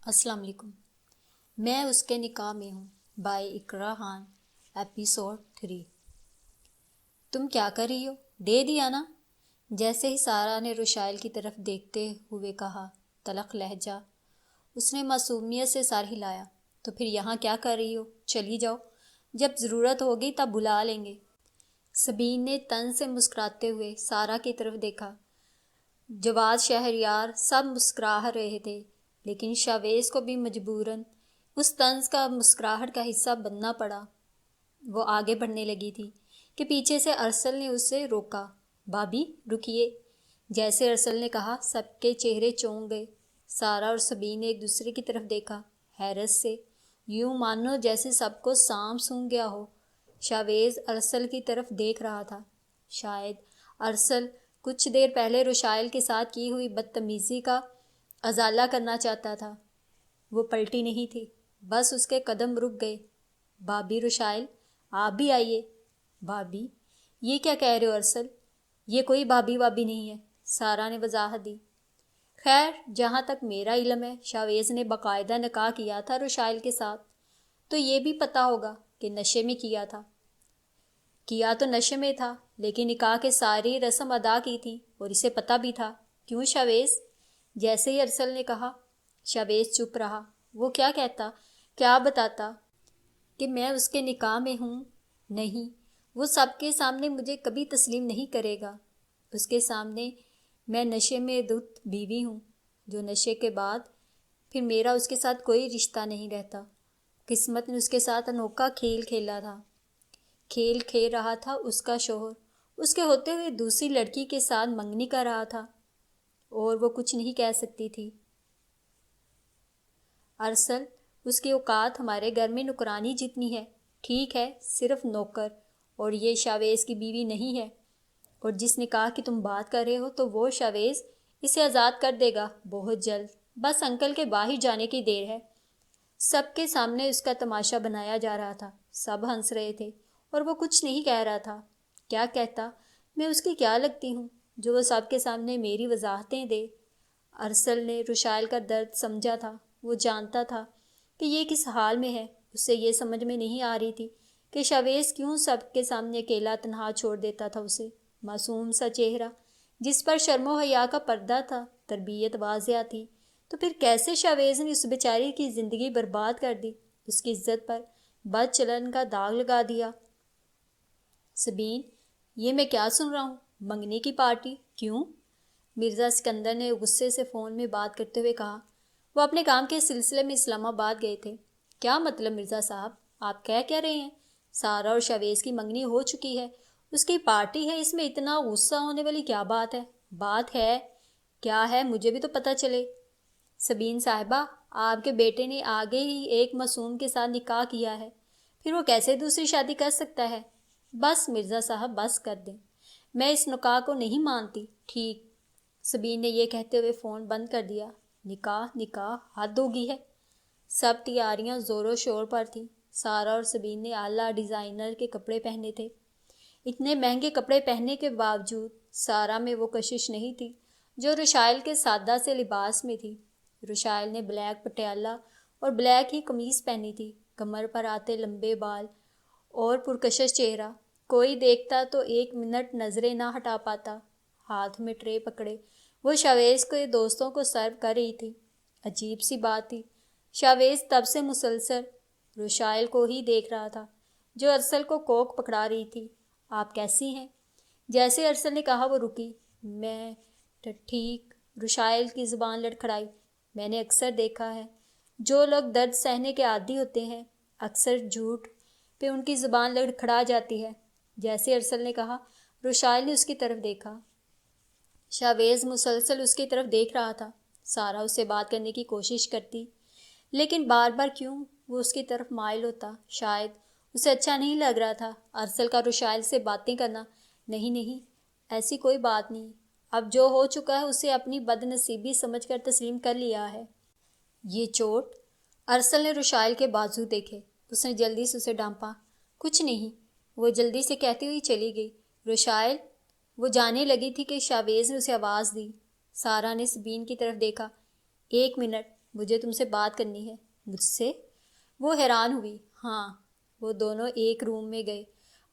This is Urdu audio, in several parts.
السلام علیکم۔ میں اس کے نکاح میں ہوں بائی اقرا خان، ایپیسوڈ 3۔ تم کیا کر رہی ہو؟ دے دیا نا؟ جیسے ہی سارا نے رشائل کی طرف دیکھتے ہوئے کہا، تلخ لہجہ۔ اس نے معصومیت سے سر ہلایا۔ تو پھر یہاں کیا کر رہی ہو؟ چلی جاؤ، جب ضرورت ہوگی تب بلا لیں گے۔ سبین نے طنز سے مسکراتے ہوئے سارا کی طرف دیکھا۔ جواد، شہریار سب مسکرا رہے تھے، لیکن شاویز کو بھی مجبوراً اس طنز کا مسکراہٹ کا حصہ بننا پڑا۔ وہ آگے بڑھنے لگی تھی کہ پیچھے سے ارسل نے اسے روکا۔ بھابی رکیے۔ جیسے ارسل نے کہا، سب کے چہرے چونک گئے۔ سارا اور سبین نے ایک دوسرے کی طرف دیکھا، حیرت سے، یوں مانو جیسے سب کو سانپ سونگھ گیا ہو۔ شاویز ارسل کی طرف دیکھ رہا تھا۔ شاید ارسل کچھ دیر پہلے رشائل کے ساتھ کی ہوئی بدتمیزی کا ازالہ کرنا چاہتا تھا۔ وہ پلٹی نہیں تھی، بس اس کے قدم رک گئے۔ بھابی رشائل، آپ بھی آئیے۔ بھابی؟ یہ کیا کہہ رہے ہو ارسل؟ یہ کوئی بھابی وابی نہیں ہے، سارا نے وضاحت دی۔ خیر، جہاں تک میرا علم ہے، شاویز نے باقاعدہ نکاح کیا تھا رشائل کے ساتھ، تو یہ بھی پتہ ہوگا کہ نشے میں کیا تھا۔ کیا تو نشے میں تھا، لیکن نکاح کے ساری رسم ادا کی تھی اور اسے پتہ بھی تھا۔ کیوں شاویز؟ جیسے ہی ارسل نے کہا، شاویز چپ رہا۔ وہ کیا کہتا، کیا بتاتا کہ میں اس کے نکاح میں ہوں؟ نہیں، وہ سب کے سامنے مجھے کبھی تسلیم نہیں کرے گا۔ اس کے سامنے میں نشے میں دھت بیوی ہوں، جو نشے کے بعد پھر میرا اس کے ساتھ کوئی رشتہ نہیں رہتا۔ قسمت نے اس کے ساتھ انوکھا کھیل کھیلا تھا۔ کھیل کھیل رہا تھا اس کا شوہر، اس کے ہوتے ہوئے دوسری لڑکی کے ساتھ منگنی کر رہا تھا، اور وہ کچھ نہیں کہہ سکتی تھی۔ ارسل، اس کی اوقات ہمارے گھر میں نوکرانی جتنی ہے۔ ٹھیک ہے، صرف نوکر، اور یہ شاویز کی بیوی نہیں ہے۔ اور جس نکاح کی تم بات کر رہے ہو، تو وہ شاویز اسے آزاد کر دے گا بہت جلد، بس انکل کے باہر جانے کی دیر ہے۔ سب کے سامنے اس کا تماشا بنایا جا رہا تھا، سب ہنس رہے تھے، اور وہ کچھ نہیں کہہ رہا تھا۔ کیا کہتا؟ میں اس کی کیا لگتی ہوں جو وہ سب کے سامنے میری وضاحتیں دے؟ ارسل نے رشائل کا درد سمجھا تھا۔ وہ جانتا تھا کہ یہ کس حال میں ہے۔ اسے یہ سمجھ میں نہیں آ رہی تھی کہ شاویز کیوں سب کے سامنے اکیلا تنہا چھوڑ دیتا تھا اسے۔ معصوم سا چہرہ جس پر شرم و حیا کا پردہ تھا، تربیت واضح تھی، تو پھر کیسے شاویز نے اس بیچاری کی زندگی برباد کر دی، اس کی عزت پر بد چلن کا داغ لگا دیا؟ سبین، یہ میں کیا سن رہا ہوں؟ منگنی کی پارٹی؟ کیوں؟ مرزا سکندر نے غصے سے فون میں بات کرتے ہوئے کہا۔ وہ اپنے کام کے سلسلے میں اسلام آباد گئے تھے۔ کیا مطلب مرزا صاحب؟ آپ کہہ کیا رہے ہیں؟ سارا اور شاویز کی منگنی ہو چکی ہے، اس کی پارٹی ہے، اس میں اتنا غصہ ہونے والی کیا بات ہے؟ بات ہے کیا ہے، مجھے بھی تو پتہ چلے۔ سبین صاحبہ، آپ کے بیٹے نے آگے ہی ایک معصوم کے ساتھ نکاح کیا ہے، پھر وہ کیسے دوسری شادی کر سکتا ہے؟ بس مرزا صاحب، بس کر دیں، میں اس نکاح کو نہیں مانتی۔ ٹھیک، سبین نے یہ کہتے ہوئے فون بند کر دیا۔ نکاح نکاح، حد ہوگی ہے۔ سب تیاریاں زور و شور پر تھیں۔ سارا اور سبین نے اعلیٰ ڈیزائنر کے کپڑے پہنے تھے۔ اتنے مہنگے کپڑے پہننے کے باوجود سارا میں وہ کشش نہیں تھی جو رشائل کے سادہ سے لباس میں تھی۔ رشائل نے بلیک پٹیالہ اور بلیک ہی قمیص پہنی تھی، کمر پر آتے لمبے بال اور پرکشش چہرہ۔ کوئی دیکھتا تو ایک منٹ نظریں نہ ہٹا پاتا۔ ہاتھ میں ٹرے پکڑے وہ شاویز کے دوستوں کو سرو کر رہی تھی۔ عجیب سی بات تھی، شاویز تب سے مسلسل رشائل کو ہی دیکھ رہا تھا، جو ارسل کو کوک پکڑا رہی تھی۔ آپ کیسی ہیں؟ جیسے ارسل نے کہا، وہ رکی۔ میں ٹھیک، رشائل کی زبان لڑکھڑائی۔ میں نے اکثر دیکھا ہے، جو لوگ درد سہنے کے عادی ہوتے ہیں، اکثر جھوٹ پہ ان کی زبان لڑکھڑا جاتی ہے۔ جیسے ارسل نے کہا، رشائل نے اس کی طرف دیکھا۔ شاویز مسلسل اس کی طرف دیکھ رہا تھا۔ سارا اس سے بات کرنے کی کوشش کرتی، لیکن بار بار کیوں وہ اس کی طرف مائل ہوتا؟ شاید اسے اچھا نہیں لگ رہا تھا ارسل کا رشائل سے باتیں کرنا۔ نہیں نہیں، ایسی کوئی بات نہیں، اب جو ہو چکا ہے اسے اپنی بد نصیبی سمجھ کر تسلیم کر لیا ہے۔ یہ چوٹ؟ ارسل نے رشائل کے بازو دیکھے۔ اس نے جلدی سے اسے ڈانپا۔ کچھ نہیں، وہ جلدی سے کہتی ہوئی چلی گئی۔ رشائل؟ وہ جانے لگی تھی کہ شاویز نے اسے آواز دی۔ سارا نے سبین کی طرف دیکھا۔ ایک منٹ، مجھے تم سے بات کرنی ہے۔ مجھ سے؟ وہ حیران ہوئی۔ ہاں۔ وہ دونوں ایک روم میں گئے۔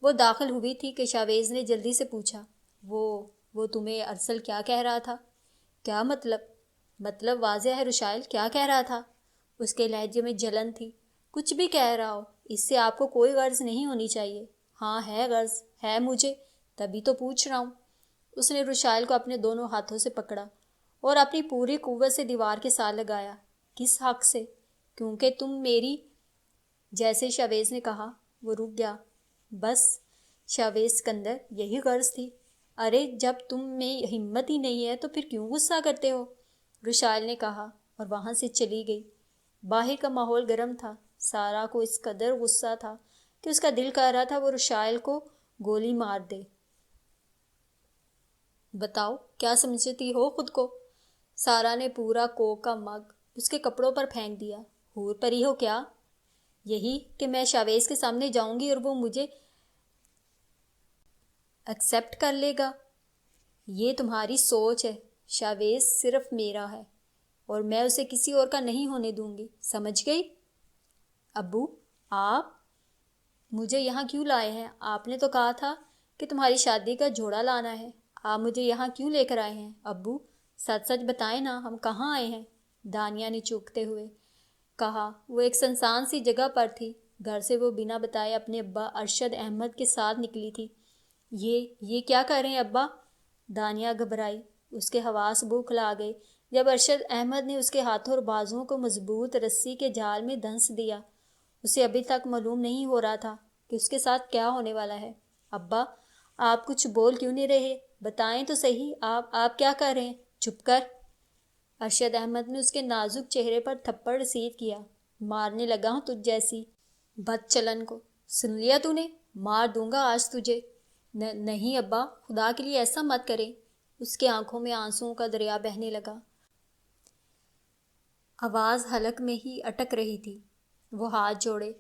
وہ داخل ہوئی تھی کہ شاویز نے جلدی سے پوچھا، وہ تمہیں ارسل کیا کہہ رہا تھا؟ کیا مطلب؟ مطلب واضح ہے رشائل، کیا کہہ رہا تھا؟ اس کے لہجے میں جلن تھی۔ کچھ بھی کہہ رہا ہو، اس سے آپ کو کوئی غرض نہیں ہونی چاہیے۔ ہاں ہے غرض، ہے مجھے، تبھی تو پوچھ رہا ہوں۔ اس نے رشائل کو اپنے دونوں ہاتھوں سے پکڑا اور اپنی پوری قوت سے دیوار کے ساتھ لگایا۔ کس حق سے؟ کیونکہ تم میری، جیسے شاویز نے کہا۔ وہ رک گیا۔ بس شاویز سکندر، یہی غرض تھی۔ ارے جب تم میں ہمت ہی نہیں ہے تو پھر کیوں غصہ کرتے ہو؟ رشائل نے کہا اور وہاں سے چلی گئی۔ باہر کا ماحول گرم تھا۔ سارا کو اس قدر غصہ تھا کہ اس کا دل کہہ رہا تھا وہ رشائل کو گولی مار دے۔ بتاؤ کیا سمجھتی ہو خود کو؟ سارا نے پورا کوک کا مگ اس کے کپڑوں پر پھینک دیا۔ حور پری ہو کیا؟ یہی کہ میں شاویز کے سامنے جاؤں گی اور وہ مجھے ایکسیپٹ کر لے گا؟ یہ تمہاری سوچ ہے۔ شاویز صرف میرا ہے اور میں اسے کسی اور کا نہیں ہونے دوں گی، سمجھ گئی؟ ابو، آپ مجھے یہاں کیوں لائے ہیں؟ آپ نے تو کہا تھا کہ تمہاری شادی کا جوڑا لانا ہے۔ آپ مجھے یہاں کیوں لے کر آئے ہیں؟ ابو سچ سچ بتائیں نا، ہم کہاں آئے ہیں؟ دانیہ نے چوکتے ہوئے کہا۔ وہ ایک سنسان سی جگہ پر تھی۔ گھر سے وہ بنا بتائے اپنے ابا ارشد احمد کے ساتھ نکلی تھی۔ یہ کیا کر رہے ہیں ابا؟ دانیہ گھبرائی۔ اس کے حواس بوکھلا گئے جب ارشد احمد نے اس کے ہاتھوں اور بازوؤں کو مضبوط رسی کے جال میں دھنس دیا۔ اسے ابھی تک معلوم نہیں ہو رہا تھا کہ اس کے ساتھ کیا ہونے والا ہے۔ ابا آپ کچھ بول کیوں نہیں رہے؟ بتائیں تو صحیح، آپ کیا کر رہے ہیں؟ چپ کر! ارشد احمد نے اس کے نازک چہرے پر تھپڑ رسید کیا۔ مارنے لگا ہوں تجھ جیسی بد چلن کو، سن لیا تو نے؟ مار دوں گا آج تجھے۔ نہیں ابا، خدا کے لیے ایسا مت کریں۔ اس کے آنکھوں میں آنسوؤں کا دریا بہنے لگا۔ آواز حلق میں ہی اٹک رہی تھی۔ وہ ہاتھ جوڑے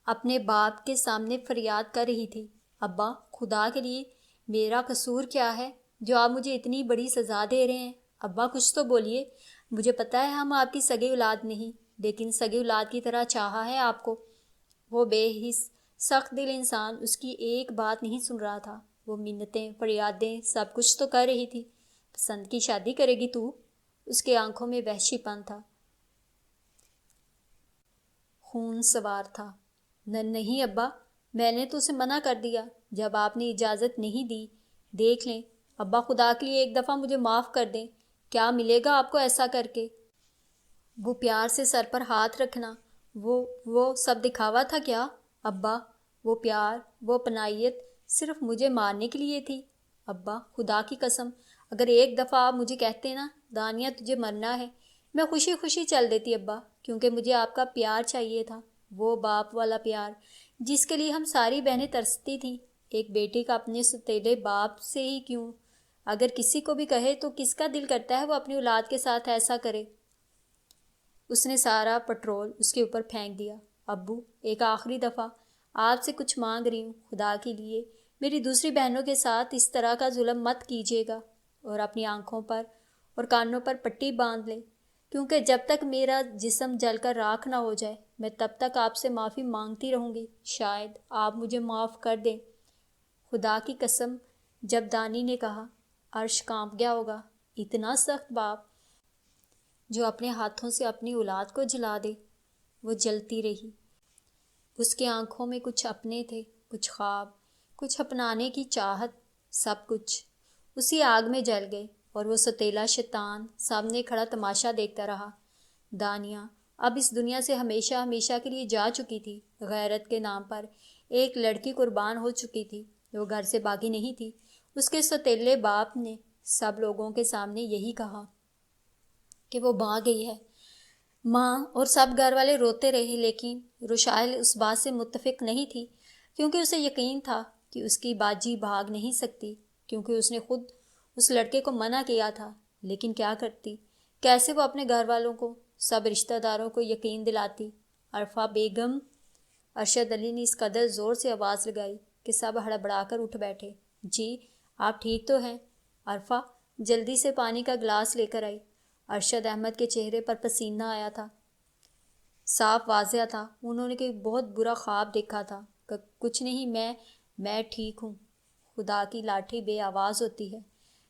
اپنے باپ کے سامنے فریاد کر رہی تھی۔ ابا خدا کے لیے میرا قصور کیا ہے جو آپ مجھے اتنی بڑی سزا دے رہے ہیں؟ ابا کچھ تو بولیے۔ مجھے پتہ ہے ہم آپ کی سگی اولاد نہیں، لیکن سگی اولاد کی طرح چاہا ہے آپ کو۔ وہ بے حس سخت دل انسان اس کی ایک بات نہیں سن رہا تھا۔ وہ منتیں، فریادیں، سب کچھ تو کر رہی تھی۔ پسند کی شادی کرے گی تو؟ اس کے آنکھوں میں وحشی پن تھا، خون سوار تھا۔ نہیں ابا، میں نے تو اسے منع کر دیا جب آپ نے اجازت نہیں دی۔ دیکھ لیں ابا، خدا کے لیے ایک دفعہ مجھے معاف کر دیں۔ کیا ملے گا آپ کو ایسا کر کے؟ وہ پیار سے سر پر ہاتھ رکھنا، وہ سب دکھاوا تھا کیا؟ ابا وہ پیار، وہ اپنائیت صرف مجھے مارنے کے لیے تھی۔ ابا خدا کی قسم، اگر ایک دفعہ آپ مجھے کہتے نا دانیہ تجھے مرنا ہے، میں خوشی خوشی چل دیتی ابا، کیونکہ مجھے آپ کا پیار چاہیے تھا، وہ باپ والا پیار جس کے لیے ہم ساری بہنیں ترستی تھیں۔ ایک بیٹی کا اپنے ستیلے باپ سے ہی کیوں، اگر کسی کو بھی کہے تو کس کا دل کرتا ہے وہ اپنی اولاد کے ساتھ ایسا کرے؟ اس نے سارا پٹرول اس کے اوپر پھینک دیا۔ ابو ایک آخری دفعہ آپ سے کچھ مانگ رہی ہوں، خدا کے لیے میری دوسری بہنوں کے ساتھ اس طرح کا ظلم مت کیجیے گا، اور اپنی آنکھوں پر اور کانوں پر پٹی باندھ لیں، کیونکہ جب تک میرا جسم جل کر راکھ نہ ہو جائے میں تب تک آپ سے معافی مانگتی رہوں گی۔ شاید آپ مجھے معاف کر دیں۔ خدا کی قسم، جب دانی نے کہا عرش کانپ گیا ہوگا۔ اتنا سخت باپ جو اپنے ہاتھوں سے اپنی اولاد کو جلا دے۔ وہ جلتی رہی۔ اس کے آنکھوں میں کچھ اپنے تھے، کچھ خواب، کچھ اپنانے کی چاہت، سب کچھ اسی آگ میں جل گئے، اور وہ ستیلا شیطان سامنے کھڑا تماشا دیکھتا رہا۔ دانیہ اب اس دنیا سے ہمیشہ ہمیشہ کے لیے جا چکی تھی۔ غیرت کے نام پر ایک لڑکی قربان ہو چکی تھی۔ وہ گھر سے باغی نہیں تھی۔ اس کے ستیلے باپ نے سب لوگوں کے سامنے یہی کہا کہ وہ بھاگ گئی ہے۔ ماں اور سب گھر والے روتے رہے، لیکن رشائل اس بات سے متفق نہیں تھی، کیونکہ اسے یقین تھا کہ اس کی باجی بھاگ نہیں سکتی، کیونکہ اس نے خود اس لڑکے کو منع کیا تھا۔ لیکن کیا کرتی؟ کیسے وہ اپنے گھر والوں کو، سب رشتہ داروں کو یقین دلاتی؟ عرفہ بیگم! ارشد علی نے اس قدر زور سے آواز لگائی کہ سب ہڑبڑا کر اٹھ بیٹھے۔ جی آپ ٹھیک تو ہیں؟ عرفہ جلدی سے پانی کا گلاس لے کر آئی۔ ارشد احمد کے چہرے پر پسینہ آیا تھا۔ صاف واضح تھا انہوں نے کوئی بہت برا خواب دیکھا تھا۔ کچھ نہیں، میں ٹھیک ہوں۔ خدا کی لاٹھی بے آواز ہوتی ہے،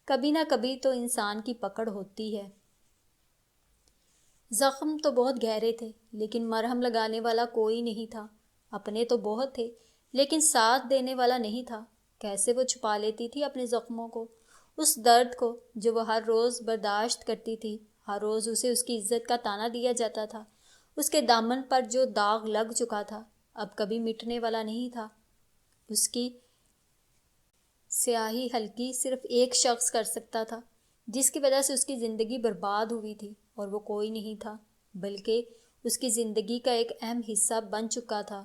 کبھی نہ کبھی تو انسان کی پکڑ ہوتی ہے۔ زخم تو بہت گہرے تھے لیکن مرہم لگانے والا کوئی نہیں تھا۔ اپنے تو بہت تھے لیکن ساتھ دینے والا نہیں تھا۔ کیسے وہ چھپا لیتی تھی اپنے زخموں کو، اس درد کو جو وہ ہر روز برداشت کرتی تھی۔ ہر روز اسے اس کی عزت کا طعنہ دیا جاتا تھا۔ اس کے دامن پر جو داغ لگ چکا تھا اب کبھی مٹنے والا نہیں تھا۔ اس کی سیاہی ہلکی صرف ایک شخص کر سکتا تھا، جس کی وجہ سے اس کی زندگی برباد ہوئی تھی، اور وہ کوئی نہیں تھا بلکہ اس کی زندگی کا ایک اہم حصہ بن چکا تھا،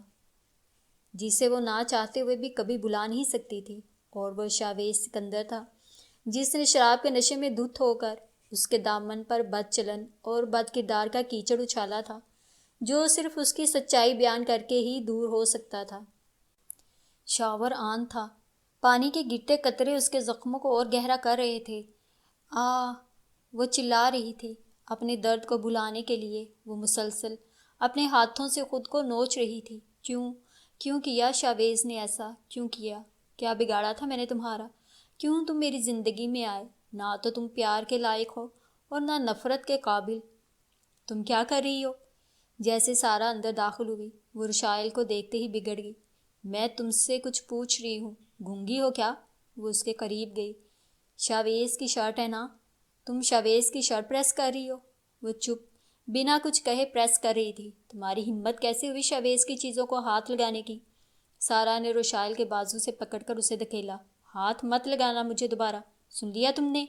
جسے وہ نہ چاہتے ہوئے بھی کبھی بھلا نہیں سکتی تھی۔ اور وہ شاویز سکندر تھا، جس نے شراب کے نشے میں دھت ہو کر اس کے دامن پر بد چلن اور بد کردار کا کیچڑ اچھالا تھا، جو صرف اس کی سچائی بیان کر کے ہی دور ہو سکتا تھا۔ شاور آن تھا، پانی کے گرتے قطرے اس کے زخموں کو اور گہرا کر رہے تھے۔ وہ چلا رہی تھی اپنے درد کو بھلانے کے لیے۔ وہ مسلسل اپنے ہاتھوں سے خود کو نوچ رہی تھی۔ کیوں کیا شاویز نے ایسا؟ کیوں کیا؟ کیا بگاڑا تھا میں نے تمہارا؟ کیوں تم میری زندگی میں آئے؟ نہ تو تم پیار کے لائق ہو اور نہ نفرت کے قابل۔ تم کیا کر رہی ہو؟ جیسے سارا اندر داخل ہوئی، وہ رشائل کو دیکھتے ہی بگڑ گئی۔ میں تم سے کچھ پوچھ رہی ہوں، گونگی ہو کیا؟ وہ اس کے قریب گئی۔ شاویز کی شرٹ ہے نا؟ تم شاویز کی شرٹ پریس کر رہی ہو؟ وہ چپ بنا کچھ کہے پریس کر رہی تھی۔ تمہاری ہمت کیسے ہوئی شاویز کی چیزوں کو ہاتھ لگانے کی؟ سارا نے روشائل کے بازو سے پکڑ کر اسے دھکیلا۔ ہاتھ مت لگانا مجھے دوبارہ، سن لیا تم نے؟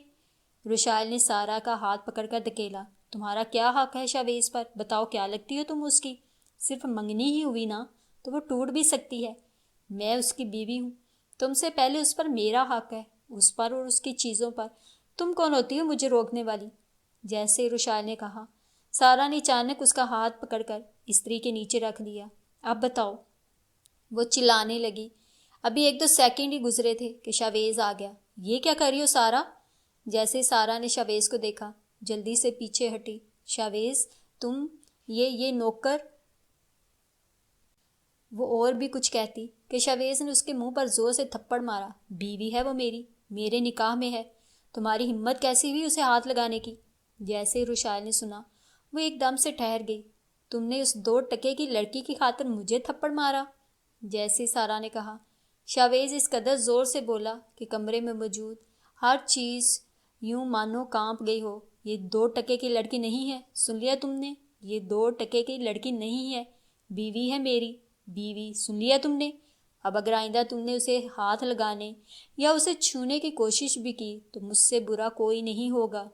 روشائل نے سارا کا ہاتھ پکڑ کر دھکیلا۔ تمہارا کیا حق ہے شاویز پر؟ بتاؤ کیا لگتی ہو تم اس کی؟ صرف منگنی ہی ہوئی نا، تو وہ ٹوٹ بھی سکتی ہے۔ میں اس کی بیوی ہوں، تم سے پہلے اس پر میرا حق ہے، اس پر اور اس کی چیزوں پر۔ تم کون ہوتی ہو مجھے روکنے والی؟ جیسے روشائل نے کہا، سارا نے اچانک اس کا ہاتھ پکڑ کر استری کے نیچے رکھ دیا۔ اب بتاؤ، وہ چلانے لگی۔ ابھی 1-2 سیکنڈ ہی گزرے تھے کہ شاویز آ گیا۔ یہ کیا کر رہی ہو سارا؟ جیسے سارا نے شاویز کو دیکھا جلدی سے پیچھے ہٹی۔ شاویز تم یہ نوکر؟ وہ اور بھی کچھ کہتی کہ شاویز نے اس کے منہ پر زور سے تھپڑ مارا۔ بیوی ہے وہ میری، میرے نکاح میں ہے، تمہاری ہمت کیسی ہوئی اسے ہاتھ لگانے کی؟ جیسے روشائل نے سنا وہ ایک دم سے ٹھہر گئی۔ تم نے اس 2 ٹکے کی لڑکی کی خاطر مجھے تھپڑ مارا؟ جیسے سارا نے کہا۔ شاویز اس قدر زور سے بولا کہ کمرے میں موجود ہر چیز یوں مانو کانپ گئی ہو۔ یہ 2 ٹکے کی لڑکی نہیں ہے، سن لیا تم نے؟ یہ 2 ٹکے کی لڑکی نہیں ہے، بیوی ہے میری، بیوی، سن لیا تم نے؟ اب اگر آئندہ تم نے اسے ہاتھ لگانے یا اسے چھونے کی کوشش بھی کی تو مجھ سے برا کوئی نہیں ہوگا۔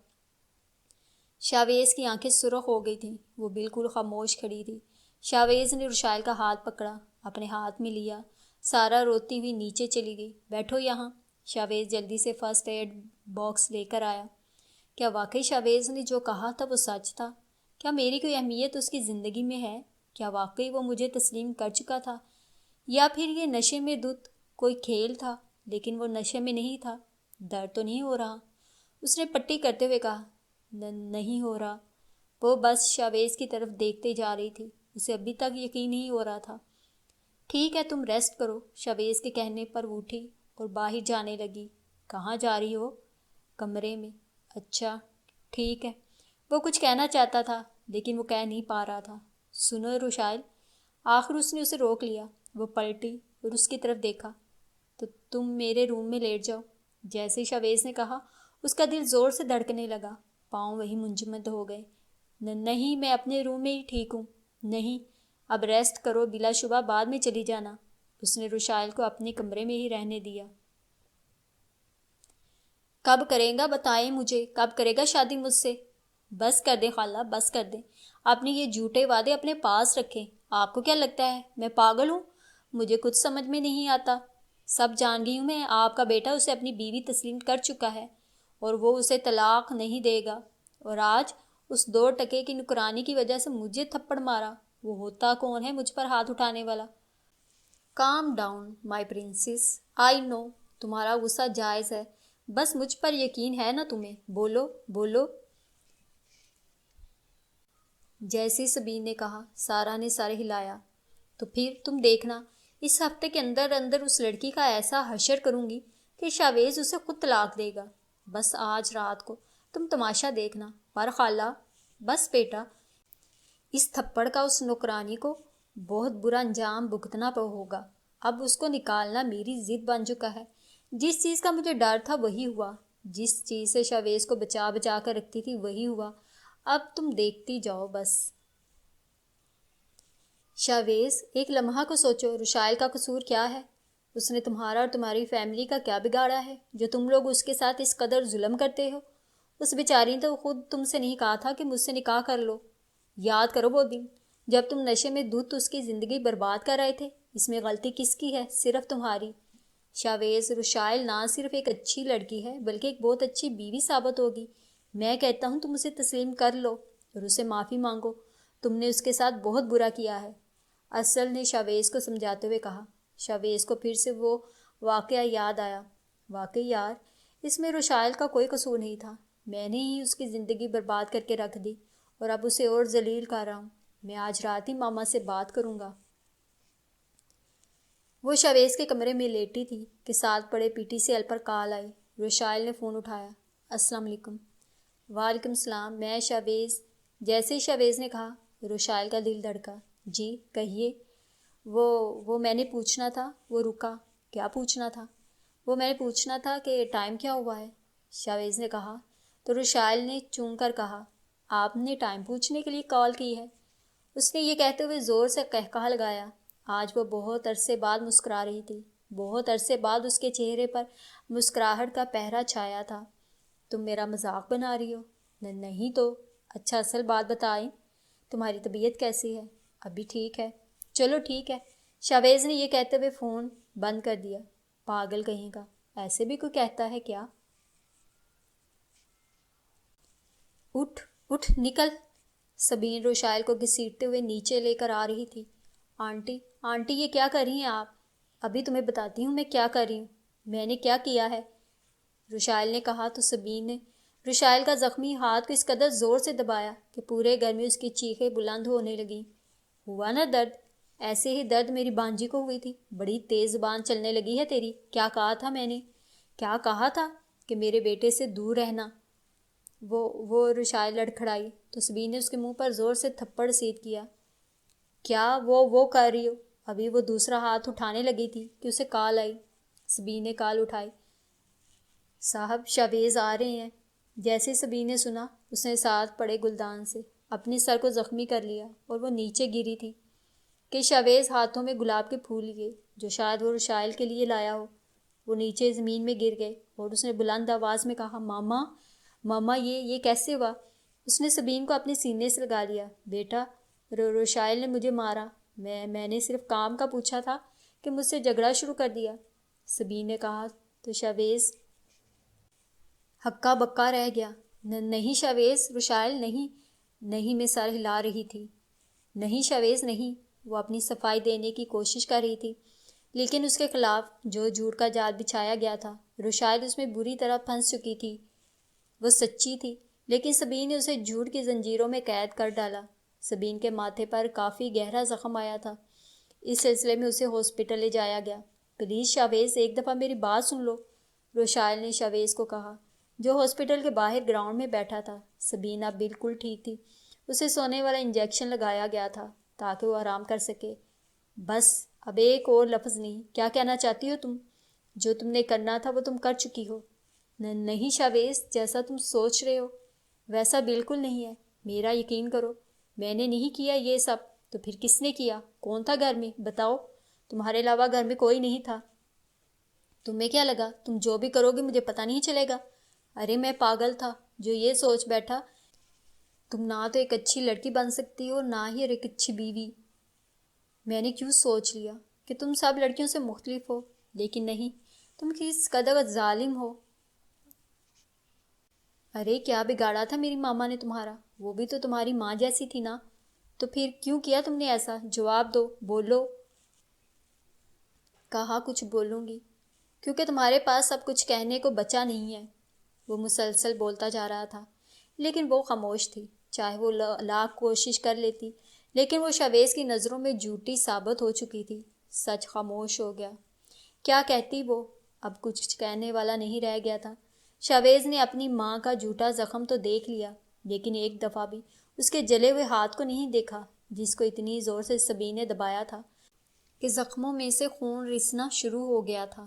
شاویز کی آنکھیں سرخ ہو گئی تھیں، وہ بالکل خاموش کھڑی تھی۔ شاویز نے روشائل کا ہاتھ پکڑا، اپنے ہاتھ میں لیا۔ سارا روتی ہوئی نیچے چلی گئی۔ بیٹھو یہاں۔ شاویز جلدی سے فرسٹ ایڈ باکس لے کر آیا۔ کیا واقعی شاویز نے جو کہا تھا وہ سچ تھا؟ کیا میری کوئی اہمیت اس کی زندگی میں ہے؟ کیا واقعی وہ مجھے تسلیم کر چکا تھا؟ یا پھر یہ نشے میں دھت کوئی کھیل تھا؟ لیکن وہ نشے میں نہیں تھا۔ درد تو نہیں ہو رہا؟ اس نے پٹی کرتے ہوئے کہا۔ نہیں ہو رہا۔ وہ بس شاویز کی طرف دیکھتے جا رہی تھی، اسے ابھی تک یقین نہیں ہو رہا تھا۔ ٹھیک ہے تم ریسٹ کرو۔ شاویز کے کہنے پر وہ اٹھی اور باہر جانے لگی۔ کہاں جا رہی ہو؟ کمرے میں۔ اچھا ٹھیک ہے۔ وہ کچھ کہنا چاہتا تھا لیکن وہ کہہ نہیں پا رہا تھا۔ سنو روشائل، آخر اس نے اسے روک لیا۔ وہ پلٹی اور اس کی طرف دیکھا۔ تو تم میرے روم میں لیٹ جاؤ۔ جیسے شاویز نے کہا اس کا دل زور سے دھڑکنے لگا، پاؤں وہی منجمد ہو گئے۔ نہیں، میں اپنے روم میں ہی ٹھیک ہوں۔ نہیں، اب ریسٹ کرو، بلا شبہ بعد میں چلی جانا۔ اس نے روشائل کو اپنے کمرے میں ہی رہنے دیا۔ کب کرے گا بتائیں مجھے، کب کرے گا شادی مجھ سے؟ بس کر دیں خالہ، بس کر دیں۔ اپنے یہ جھوٹے وعدے اپنے پاس رکھیں۔ آپ کو کیا لگتا ہے میں پاگل ہوں؟ مجھے کچھ سمجھ میں نہیں آتا۔ سب جان گئی ہوں میں، آپ کا بیٹا اسے اپنی بیوی تسلیم کر چکا ہے اور وہ اسے طلاق نہیں دے گا، اور آج اس 2 ٹکے کی نکرانی کی وجہ سے مجھے تھپڑ مارا۔ وہ ہوتا کون ہے مجھ پر ہاتھ اٹھانے والا؟ کام ڈاؤن مائی پرنسس، آئی نو تمہارا غصہ جائز ہے، بس مجھ پر یقین ہے نا تمہیں؟ بولو بولو۔ جیسے سبین نے کہا سارا نے سر ہلایا۔ تو پھر تم دیکھنا، اس ہفتے کے اندر اندر اس لڑکی کا ایسا حشر کروں گی کہ شاویز اسے خود طلاق دے گا۔ بس آج رات کو تم تماشا دیکھنا۔ پر خالہ، بس بیٹا، اس تھپڑ کا اس نوکرانی کو بہت برا انجام بھگتنا ہوگا۔ اب اس کو نکالنا میری ضد بن چکا ہے۔ جس چیز کا مجھے ڈر تھا وہی ہوا، جس چیز سے شاویز کو بچا بچا کر رکھتی تھی وہی ہوا۔ اب تم دیکھتی جاؤ بس۔ شاویز، ایک لمحہ کو سوچو، رشائل کا قصور کیا ہے؟ اس نے تمہارا اور تمہاری فیملی کا کیا بگاڑا ہے جو تم لوگ اس کے ساتھ اس قدر ظلم کرتے ہو؟ اس بیچاری نے تو خود تم سے نہیں کہا تھا کہ مجھ سے نکاح کر لو۔ یاد کرو وہ دن جب تم نشے میں دھت اس کی زندگی برباد کر رہے تھے۔ اس میں غلطی کس کی ہے؟ صرف تمہاری۔ شاویز، رشائل نہ صرف ایک اچھی لڑکی ہے بلکہ ایک بہت اچھی بیوی ثابت ہوگی۔ میں کہتا ہوں تم اسے تسلیم کر لو اور اسے معافی مانگو۔ تم نے اس کے ساتھ بہت برا کیا ہے، اصل نے شاویز کو سمجھاتے ہوئے کہا۔ شاویز کو پھر سے وہ واقعہ یاد آیا۔ واقعی یار، اس میں رشائل کا کوئی قصور نہیں تھا۔ میں نے ہی اس کی زندگی برباد کر کے رکھ دی اور اب اسے اور ذلیل کر رہا ہوں۔ میں آج رات ہی ماما سے بات کروں گا۔ وہ شاویز کے کمرے میں لیٹی تھی کہ ساتھ پڑے پی ٹی سی ایل پر کال آئی۔ رشائل نے فون اٹھایا۔ السلام علیکم۔ وعلیکم السلام، میں شاویز۔ جیسے ہی شاویز نے کہا، رشائل کا دل دھڑکا۔ جی کہیے۔ وہ میں نے پوچھنا تھا۔ وہ رکا۔ کیا پوچھنا تھا؟ وہ میں نے پوچھنا تھا کہ ٹائم کیا ہوا ہے؟ شاویز نے کہا تو رشائل نے چونک کر کہا، آپ نے ٹائم پوچھنے کے لیے کال کی ہے؟ اس نے یہ کہتے ہوئے زور سے قہقہہ لگایا۔ آج وہ بہت عرصے بعد مسکرا رہی تھی۔ بہت عرصے بعد اس کے چہرے پر مسکراہٹ کا پہرا چھایا تھا۔ تم میرا مذاق بنا رہی ہو؟ نہیں تو۔ اچھا اصل بات بتائیں، تمہاری طبیعت کیسی ہے؟ ابھی ٹھیک ہے۔ چلو ٹھیک ہے۔ شاویز نے یہ کہتے ہوئے فون بند کر دیا۔ پاگل کہیں کا، ایسے بھی کوئی کہتا ہے کیا؟ اٹھ اٹھ نکل۔ سبین رشائل کو گھسیٹتے ہوئے نیچے لے کر آ رہی تھی۔ آنٹی یہ کیا کر رہی ہیں آپ؟ ابھی تمہیں بتاتی ہوں میں کیا کر رہی ہوں۔ میں نے کیا کیا ہے؟ رشائل نے کہا تو سبین نے رشائل کا زخمی ہاتھ کو اس قدر زور سے دبایا کہ پورے گھر میں اس کی چیخیں بلند ہونے لگیں۔ ہوا نا درد؟ ایسے ہی درد میری بانجی کو ہوئی تھی۔ بڑی تیز زبان چلنے لگی ہے تیری۔ کیا کہا تھا میں نے؟ کیا کہا تھا؟ کہ میرے بیٹے سے دور رہنا۔ وہ رشائل لڑکھڑائی تو سبین نے اس کے منہ پر زور سے تھپڑ سیدھ کیا۔ کیا وہ کر رہی ہو؟ ابھی وہ دوسرا ہاتھ اٹھانے لگی تھی کہ اسے کال آئی۔ سبین نے کال اٹھائی۔ صاحب شاویز آ رہے ہیں۔ جیسے سبین نے سنا، اس نے ساتھ پڑے گلدان سے اپنے سر کو زخمی کر لیا اور وہ نیچے گری تھی کہ شاویز ہاتھوں میں گلاب کے پھول لیے جو شاید وہ رشائل کے لیے لایا ہو۔ وہ نیچے زمین میں گر گئے اور اس نے بلند آواز میں کہا، ماما یہ کیسے ہوا؟ اس نے سبین کو اپنے سینے سے لگا لیا۔ بیٹا، رشائل نے مجھے مارا۔ میں نے صرف کام کا پوچھا تھا کہ مجھ سے جھگڑا شروع کر دیا، سبین نے کہا تو شاویز ہکا بکا رہ گیا۔ نہیں شاویز، رشائل نہیں، میں سر ہلا رہی تھی۔ نہیں شاویز نہیں۔ وہ اپنی صفائی دینے کی کوشش کر رہی تھی، لیکن اس کے خلاف جو جھوٹ کا جال بچھایا گیا تھا، رشائل اس میں بری طرح پھنس چکی تھی۔ وہ سچی تھی، لیکن سبین نے اسے جھوٹ کی زنجیروں میں قید کر ڈالا۔ سبین کے ماتھے پر کافی گہرا زخم آیا تھا۔ اس سلسلے میں اسے ہاسپٹل لے جایا گیا۔ پلیز شاویز، ایک دفعہ میری بات سن لو، رشائل نے شاویز کو کہا، جو ہاسپٹل کے باہر گراؤنڈ میں بیٹھا تھا۔ سبین اب بالکل ٹھیک تھی۔ اسے سونے والا انجیکشن لگایا گیا تھا تاکہ وہ آرام کر سکے۔ بس اب ایک اور لفظ نہیں۔ کیا کہنا چاہتی ہو تم؟ جو تم نے کرنا تھا وہ تم کر چکی ہو۔ نہیں شاویز، جیسا تم سوچ رہے ہو ویسا بالکل نہیں ہے۔ میرا یقین کرو، میں نے نہیں کیا یہ سب۔ تو پھر کس نے کیا؟ کون تھا گھر میں؟ بتاؤ۔ تمہارے علاوہ گھر میں کوئی نہیں تھا۔ تمہیں کیا لگا تم جو بھی کرو گے مجھے پتہ نہیں چلے گا؟ ارے میں پاگل تھا جو یہ سوچ بیٹھا تم نہ تو ایک اچھی لڑکی بن سکتی ہو نہ ہی ایک اچھی بیوی۔ میں نے کیوں سوچ لیا کہ تم سب لڑکیوں سے مختلف ہو، لیکن نہیں، تم کس قدر ظالم ہو۔ ارے کیا بگاڑا تھا میری ماما نے تمہارا؟ وہ بھی تو تمہاری ماں جیسی تھی نا۔ تو پھر کیوں کیا تم نے ایسا؟ جواب دو، بولو۔ کہا کچھ بولوں گی کیونکہ تمہارے پاس اب کچھ کہنے کو بچا نہیں ہے۔ وہ مسلسل بولتا جا رہا تھا لیکن وہ خاموش تھی۔ چاہے وہ لاکھ کوشش کر لیتی، لیکن وہ شاویز کی نظروں میں جھوٹی ثابت ہو چکی تھی۔ سچ خاموش ہو گیا۔ کیا کہتی وہ؟ اب کچھ کہنے والا نہیں رہ گیا تھا۔ شاویز نے اپنی ماں کا جھوٹا زخم تو دیکھ لیا، لیکن ایک دفعہ بھی اس کے جلے ہوئے ہاتھ کو نہیں دیکھا، جس کو اتنی زور سے سبی نے دبایا تھا کہ زخموں میں سے خون رسنا شروع ہو گیا تھا۔